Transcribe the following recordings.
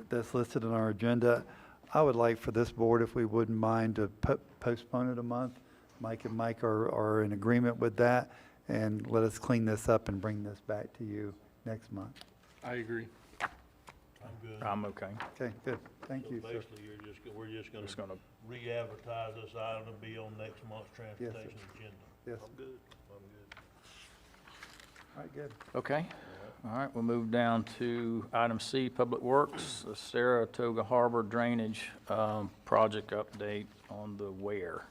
that's listed on our agenda. I would like for this board, if we wouldn't mind, to postpone it a month. Mike and Mike are in agreement with that, and let us clean this up and bring this back to you next month. I agree. I'm good. I'm okay. Okay, good. Thank you, sir. Basically, we're just gonna re-advertise this item to be on next month's transportation agenda. Yes. I'm good. I'm good. All right, good. Okay. All right, we'll move down to item C, Public Works, the Saratoga Harbor Drainage Project update on the where.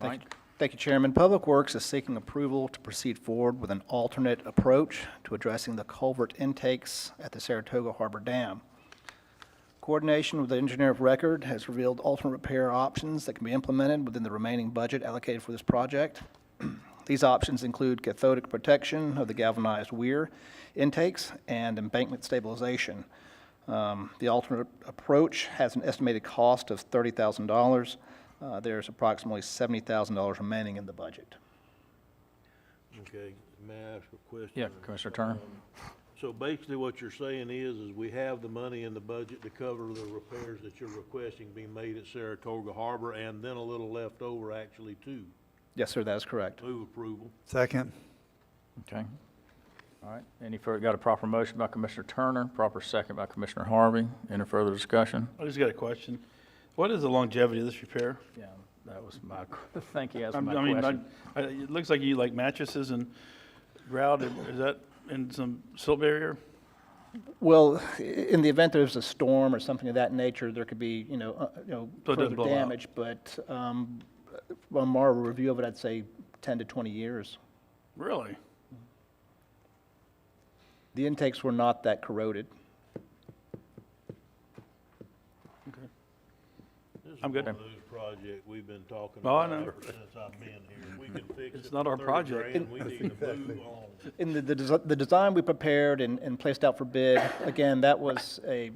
Mike? Thank you, Chairman. Public Works is seeking approval to proceed forward with an alternate approach to addressing the culvert intakes at the Saratoga Harbor Dam. Coordination with the engineer of record has revealed alternate repair options that can be implemented within the remaining budget allocated for this project. These options include cathodic protection of the galvanized weir intakes and embankment stabilization. The alternate approach has an estimated cost of $30,000. There's approximately $70,000 remaining in the budget. Okay, may I ask a question? Yeah, Commissioner Turner. So basically what you're saying is we have the money in the budget to cover the repairs that you're requesting be made at Saratoga Harbor, and then a little left over actually too. Yes, sir, that is correct. Move approval. Second. Okay. All right. Any further, got a proper motion by Commissioner Turner, proper second by Commissioner Harvey. Any further discussion? I just got a question. What is the longevity of this repair? Yeah, that was my, thank you, that's I my mean, question. it looks like you like mattresses and grout. Is that in some silt barrier? Well, in the event there's a storm or something of that nature, there could be, So it doesn't further blow out. damage, but on more review of it, I'd say 10 to 20 years. Really? The intakes were not that corroded. Okay. This is I'm good. one of those projects we've been talking Oh, I about know. ever since I've been here. We can fix it. It's not our for 30 project. grand. We need to move on. In the design we prepared and placed out for bid, again, that was a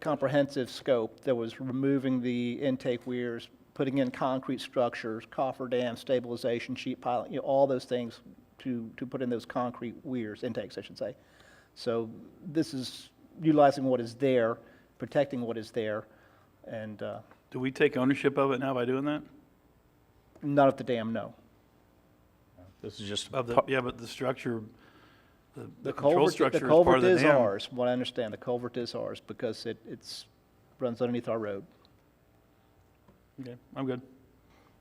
comprehensive scope. That was removing the intake weirs, putting in concrete structures, cofferdam, stabilization, sheet piling, all those things to put in those concrete weirs, intakes, I should say. So this is utilizing what is there, protecting what is there, and Do we take ownership of it now by doing that? not at the dam, no. This is just, Yeah, but the structure, the The control culvert, structure the is part culvert of the is dam. ours, what I understand, the culvert is ours, because it's runs underneath our road. Okay, I'm good.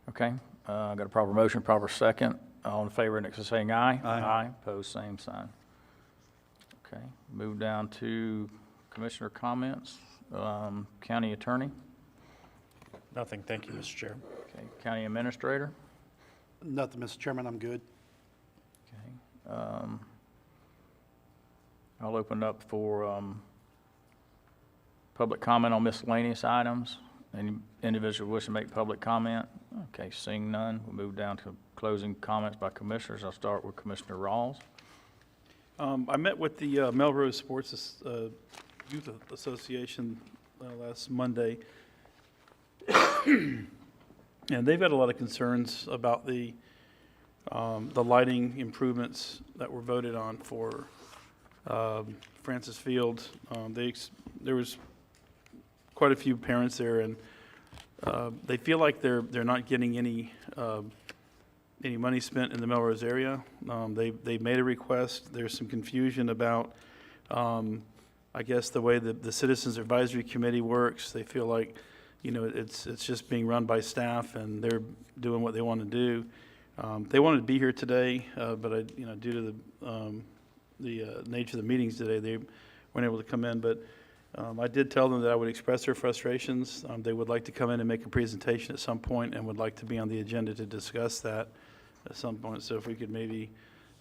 okay, got a proper motion, proper second. All in favor, next to saying aye. Aye. Aye, pose same sign. Okay, move down to commissioner comments. County attorney, Nothing, thank you, Mr. Chair. okay, county administrator, Nothing, Mr. Chairman, I'm good. okay. I'll open up for public comment on miscellaneous items. Any individual wishing to make public comment? Okay, seeing none, we'll move down to closing comments by commissioners. I'll start with Commissioner Rawls. I met with the Melrose Sports Youth Association last Monday, and they've had a lot of concerns about the lighting improvements that were voted on for Francis Field. There was quite a few parents there, and they feel like they're not getting any money spent in the Melrose area. They made a request. There's some confusion about, I guess, the way that the Citizens Advisory Committee works. They feel like, it's just being run by staff, and they're doing what they want to do. They wanted to be here today, but due to the nature of the meetings today, they weren't able to come in. But I did tell them that I would express their frustrations. They would like to come in and make a presentation at some point, and would like to be on the agenda to discuss that at some point. So if we could maybe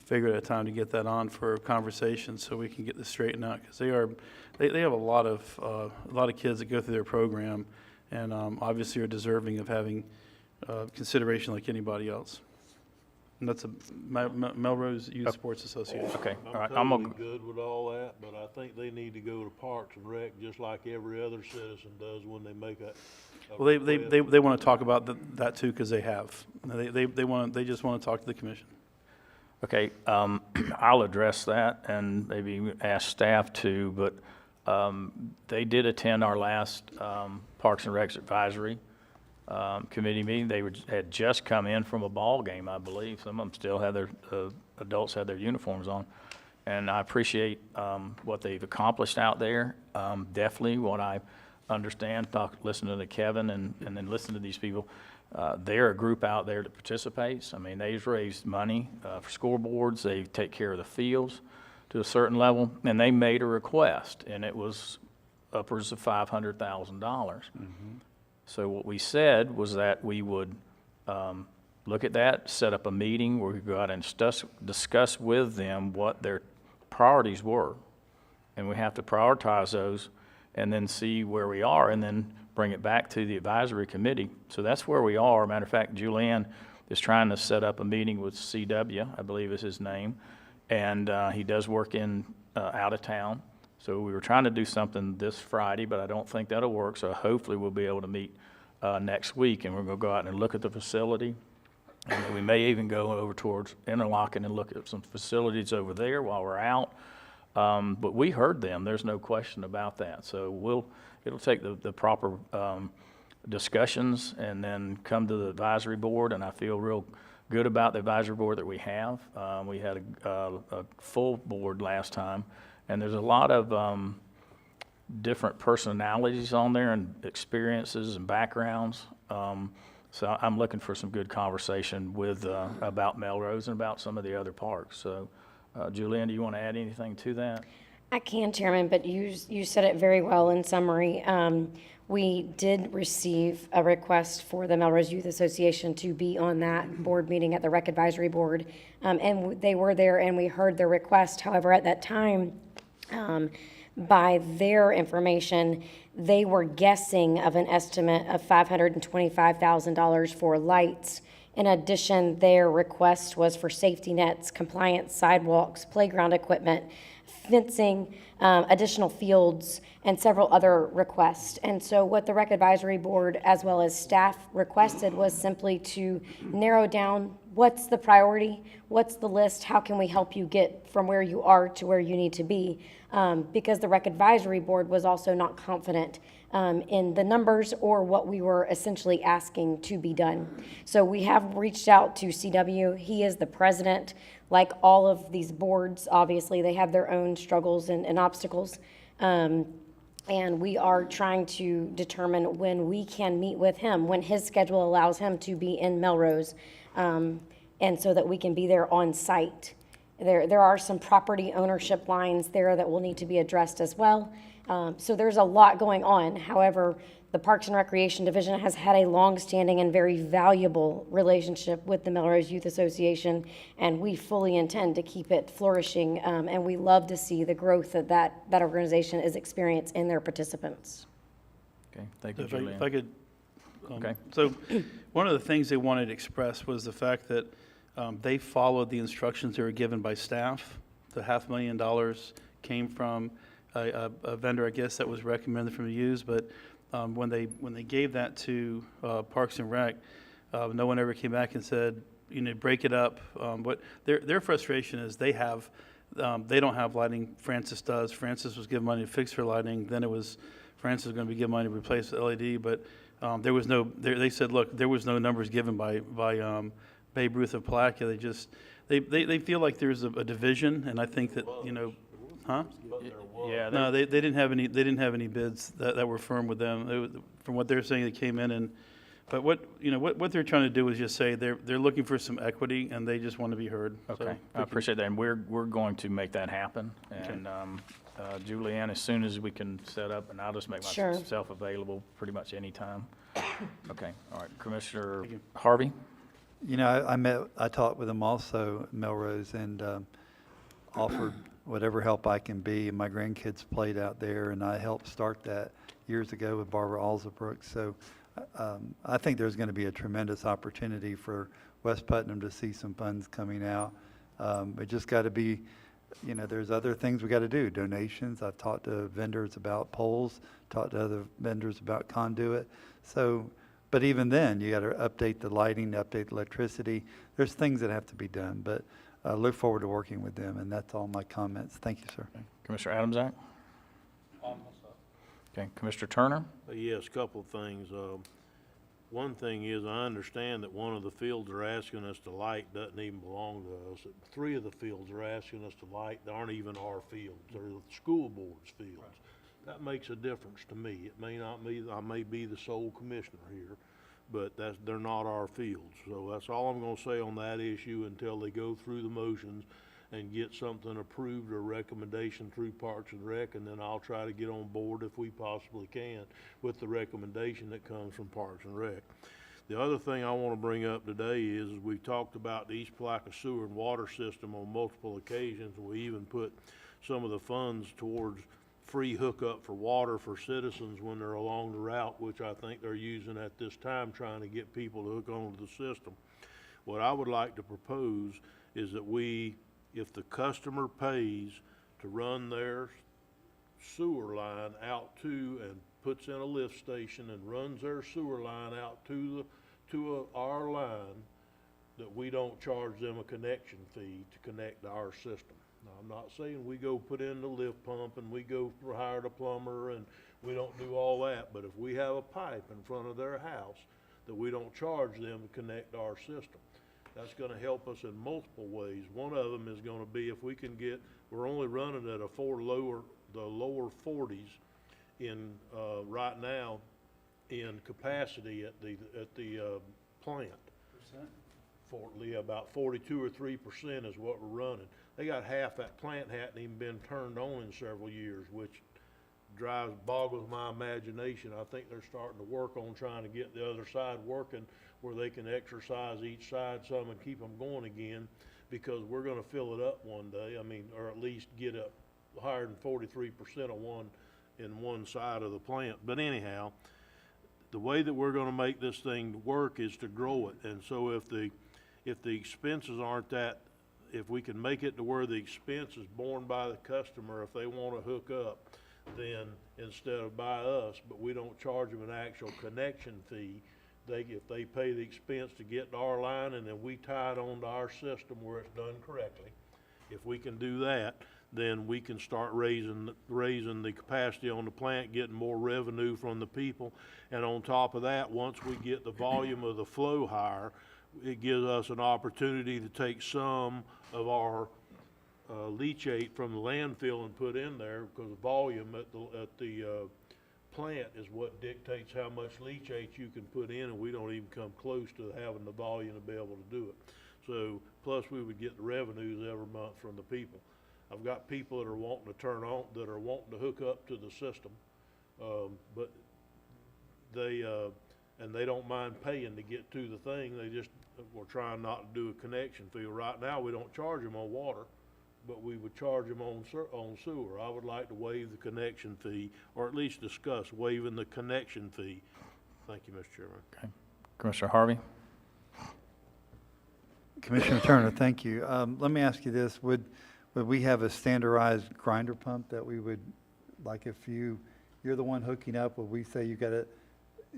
figure out a time to get that on for a conversation, so we can get this straightened out, because they have a lot of kids that go through their program, and obviously are deserving of having consideration like anybody else. And that's a Melrose Youth Sports Association. Okay, all right. I'm totally good with all that, but I think they need to go to Parks and Rec just like every other citizen does when they make a Well, request. they want to talk about that too, because they have. They just want to talk to the commission. Okay, I'll address that and maybe ask staff to, but They did attend our last Parks and Recs Advisory Committee meeting. They had just come in from a ball game, I believe. Some of them still had their, adults had their uniforms on. And I appreciate what they've accomplished out there. Definitely what I understand, listening to Kevin and then listening to these people, they're a group out there that participates. I mean, they've raised money for scoreboards. They take care of the fields to a certain level, and they made a request, and it was upwards of $500,000. So what we said was that we would look at that, set up a meeting where we could go out and discuss with them what their priorities were. And we have to prioritize those and then see where we are and then bring it back to the advisory committee. So that's where we are. Matter of fact, Julianne is trying to set up a meeting with CW, I believe is his name. And he does work in out of town. So we were trying to do something this Friday, but I don't think that'll work. So hopefully we'll be able to meet next week, and we're going to go out and look at the facility. And we may even go over towards Interlochen and look at some facilities over there while we're out. But we heard them. There's no question about that. So it'll take the proper discussions and then come to the advisory board, and I feel real good about the advisory board that we have. We had a full board last time, and there's a lot of different personalities on there and experiences and backgrounds. So I'm looking for some good conversation with about Melrose and about some of the other parks. So, Julianne, do you want to add anything to that? I can, Chairman, but you said it very well in summary. We did receive a request for the Melrose Youth Association to be on that board meeting at the Rec Advisory Board, and they were there, and we heard their request. However, at that time, by their information, they were guessing of an estimate of $525,000 for lights. In addition, their request was for safety nets, compliance sidewalks, playground equipment, fencing, additional fields, and several other requests. And so what the Rec Advisory Board, as well as staff, requested was simply to narrow down what's the priority, what's the list, how can we help you get from where you are to where you need to be, because the Rec Advisory Board was also not confident in the numbers or what we were essentially asking to be done. So we have reached out to CW. He is the president. Like all of these boards, obviously, they have their own struggles and obstacles. And we are trying to determine when we can meet with him, when his schedule allows him to be in Melrose, and so that we can be there on site. There are some property ownership lines there that will need to be addressed as well. So there's a lot going on. However, the Parks and Recreation Division has had a long-standing and very valuable relationship with the Melrose Youth Association, and we fully intend to keep it flourishing, and we love to see the growth that organization is experiencing in their participants. Okay, thank you, If I Julianne. could, Okay. so one of the things they wanted to express was the fact that they followed the instructions they were given by staff. The $500,000 came from a vendor, I guess, that was recommended from the use, but when they gave that to Parks and Rec, no one ever came back and said, break it up. But their frustration is they don't have lighting. Francis does. Francis was given money to fix her lighting. Then it was Francis was going to be given money to replace the LED, but there was no. They said, look, there was no numbers given by Babe Ruth of Palatka. They feel like there's a division, and I think that huh? Yeah, No, they didn't have any. They didn't have any bids that were firm with them. From what they're saying, they came in but what they're trying to do is just say they're looking for some equity and they just want to be heard. okay, So I appreciate that, and we're going to make that happen. And Julianne, as soon as we can set up, and I'll just make Sure. myself available pretty much any time. Okay, all right, Commissioner Harvey? I talked with them also, Melrose, and offered whatever help I can be. My grandkids played out there, and I helped start that years ago with Barbara Alsabrook. So I think there's going to be a tremendous opportunity for West Putnam to see some funds coming out. It just got to be, there's other things we got to do. Donations. I've talked to vendors about poles, talked to other vendors about conduit. So, but even then, you got to update the lighting, update the electricity. There's things that have to be done, but I look forward to working with them, and that's all my comments. Thank you, sir. Commissioner Adams-Ack? Okay, Commissioner Turner? Yes, a couple of things. One thing is, I understand that one of the fields they're asking us to light doesn't even belong to us. 3 of the fields they're asking us to light aren't even our fields, they're the school board's fields. That makes a difference to me. It may not be, I may be the sole commissioner here, but they're not our fields. So that's all I'm gonna say on that issue until they go through the motions and get something approved or recommendation through Parks and Rec, and then I'll try to get on board if we possibly can with the recommendation that comes from Parks and Rec. The other thing I want to bring up today is we've talked about the East Palatka sewer and water system on multiple occasions. We even put some of the funds towards free hookup for water for citizens when they're along the route, which I think they're using at this time, trying to get people to hook onto the system. What I would like to propose is that if the customer pays to run their sewer line out to and puts in a lift station and runs their sewer line out to our line, that we don't charge them a connection fee to connect to our system. Now, I'm not saying we go put in the lift pump and we go hire a plumber and we don't do all that, but if we have a pipe in front of their house, that we don't charge them to connect to our system. That's gonna help us in multiple ways. One of them is gonna be if we can we're only running at the lower 40s in, right now in capacity at the plant. About 42 or 3% is what we're running. They got half that plant hadn't even been turned on in several years, which boggles my imagination. I think they're starting to work on trying to get the other side working where they can exercise each side some and keep them going again, because we're gonna fill it up one day. I mean, or at least get up higher than 43% in one side of the plant. But anyhow, the way that we're gonna make this thing work is to grow it. And so if the expenses aren't if we can make it to where the expense is borne by the customer, if they wanna hook up, then instead of by us, but we don't charge them an actual connection fee, if they pay the expense to get to our line and then we tie it onto our system where it's done correctly, if we can do that, then we can start raising the capacity on the plant, getting more revenue from the people. And on top of that, once we get the volume of the flow higher, it gives us an opportunity to take some of our leachate from the landfill and put in there, because the volume at the plant is what dictates how much leachate you can put in, and we don't even come close to having the volume to be able to do it. So, plus we would get the revenues every month from the people. I've got people that are wanting to hook up to the system, but they don't mind paying to get to the thing. We're trying not to do a connection fee. Right now, we don't charge them on water, but we would charge them on sewer. I would like to waive the connection fee, or at least discuss waiving the connection fee. Thank you, Mr. Chairman. Okay. Commissioner Harvey? Commissioner Turner, thank you. Let me ask you this, would we have a standardized grinder pump that we would, like if you're the one hooking up, would we say you gotta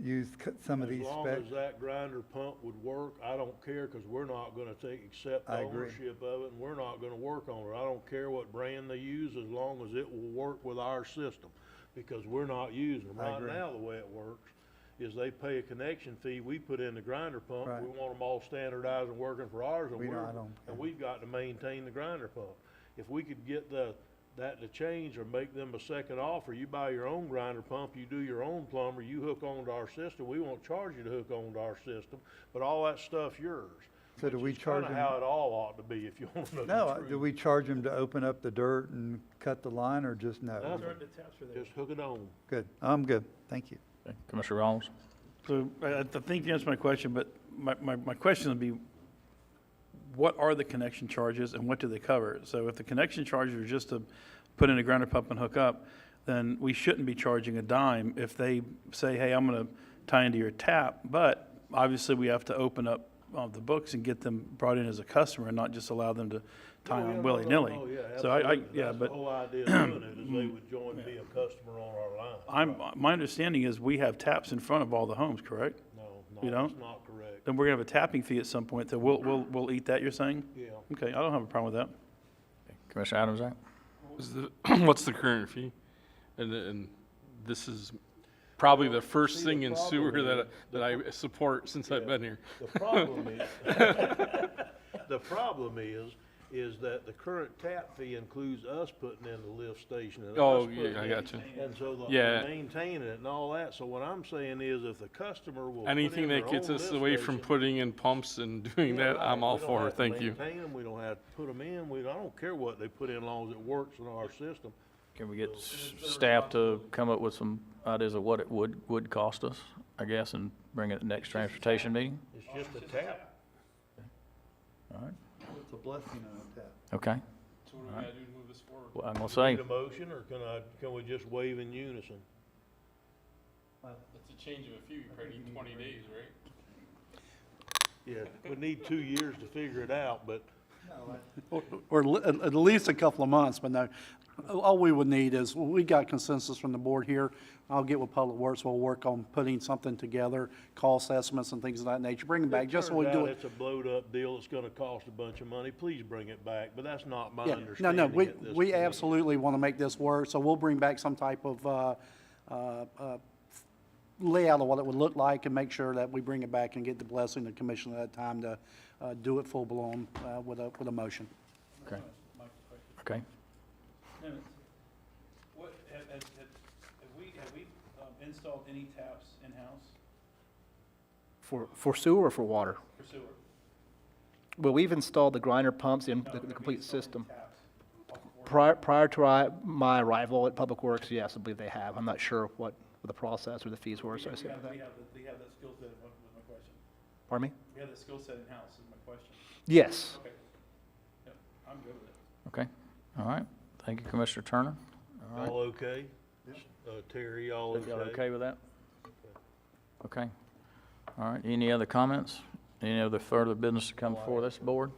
use some of these As long specs? as that grinder pump would work, I don't care, because we're not gonna accept I agree. ownership of it, and we're not gonna work on it. I don't care what brand they use, as long as it will work with our system, because we're not using them. I Right agree. now, the way it works is they pay a connection fee, we put in the grinder pump, Right. we want them all standardized and working for ours, and I don't and we've got to maintain the grinder pump. If we could get that to change, or make them a second offer, you buy your own grinder pump, you do your own plumber, you hook onto our system, we won't charge you to hook onto our system, but all that stuff's yours. So do Which we is charge kinda them? how it all ought to be, if you want to know the No, truth. do we charge them to open up the dirt and cut the line, or just no? Nothing. Just hook it on. Good, I'm good, thank you. Okay. Commissioner Rawls? So I think you answered my question, but my question would be, what are the connection charges and what do they cover? So if the connection charges are just to put in a grinder pump and hook up, then we shouldn't be charging a dime if they say, hey, I'm going to tie into your tap, but obviously we have to open up the books and get them brought in as a customer and not just allow them to tie Oh, yeah, on no, willy-nilly. no, yeah, So absolutely. yeah, That's but the whole idea of doing it, is they would join and be a customer on our line. my understanding is we have taps in front of all the homes, correct? You No, don't? that's not correct. Then we're gonna have a tapping fee at some point, so we'll eat that, you're saying? Yeah. Okay, I don't have a problem with that. Commissioner Adams? What's the current fee? And this is probably the first see, thing the in problem sewer is- that I support since I've been here. The problem is, the problem is that the current tap fee includes us putting in the lift station and Oh, us yeah, putting I in- got you. And so Yeah. maintaining it and all that. So what I'm saying is if the customer will put Anything in their that gets own us lift away from station- putting in pumps and doing Yeah, that, right. I'm all We don't for it. have to Thank you. maintain them, we don't have to put them in, I don't care what they put in, as long as it works in our system. Can we get staff to come up with some ideas of what it would cost us, I guess, and bring it to the next transportation meeting? It's just a tap. All right, It's a blessing on a tap. okay. So what do we gotta do to move this forward? Well, I'm gonna Do say, you need a motion, or can we just wave in unison? That's a change of a few, you probably need 20 days, right? Yeah, we need 2 years to figure it out, but Or at least a couple of months, but no. All we would need is, we got consensus from the board here. I'll get with Public Works, we'll work on putting something together, cost estimates and things of that nature, bring them back, just so we turns do out it. it's a blowed-up deal, it's gonna cost a bunch of money, please bring it back, but that's not my Yeah, no, understanding we at this point. absolutely want to make this work, so we'll bring back some type of layout of what it would look like and make sure that we bring it back and get the blessing of the commission at that time to do it full-blown with a motion. okay, okay. What, have we installed any taps in-house For sewer or for water? for sewer? Well, we've installed the grinder pumps in the Have we complete installed system. taps off of water? Prior to my arrival at Public Works, yes, I believe they have. I'm not sure what the process or the fees were associated with that. We have that skill set, was my question. Pardon me? We have that skill set in-house, is my question. Yes. Okay. Yep, I'm good with it. Okay, all right. Thank you, Commissioner Turner. All right. All okay? Terry, all Y'all okay? okay with that? Okay. All right, any other comments? Any other further business to come before this board?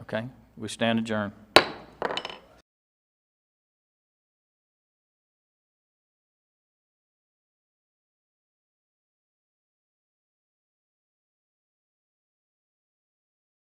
Okay, we stand adjourned.